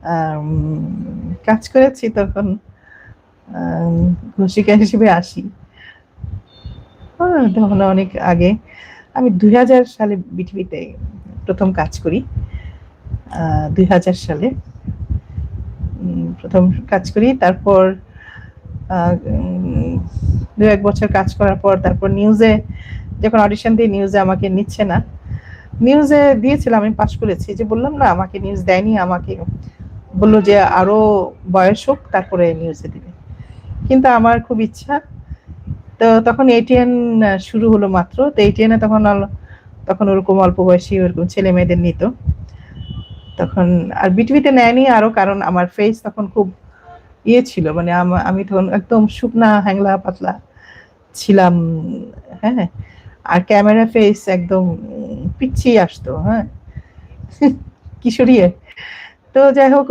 আম কাজ করেছি তখন আম ঘোষিকা হিসেবে আসি। তখন অনেক আগে। আমি ২০০০ সালে বিটিভিতে ১ম কাজ করি। ২০০০ সালে ১ম কাজ করি। তারপর আ উম ২-১ বছর কাজ করার পর তারপর নিউজে যখন অডিশন দিই নিউজে আমাকে নিচ্ছে না। নিউজে দিয়েছিলাম, আমি পাস করেছি। যে বললাম না আমাকে নিউজ দেয়নি। আমাকে বলল যে আরো বয়স হোক তারপরে নিউজে দিবে। কিন্তু আমার খুব ইচ্ছা। তো তখন এটিএন শুরু হলো মাত্র। তো এটিএন এ তখন ওরকম অল্প বয়সী ওরকম ছেলে-মেয়েদের নিত। তখন আর বিটিভিতে নেয়নি আরো কারণ আমার ফেস তখন খুব ছিল। মানে আমি তখন একদম শুকনা, হ্যাংলা, পাতলা ছিলাম। হ্যাঁ? আর ক্যামেরা ফেস একদম পিচ্চি আসতো। হ্যাঁ? কিশোরী। তো যাই হোক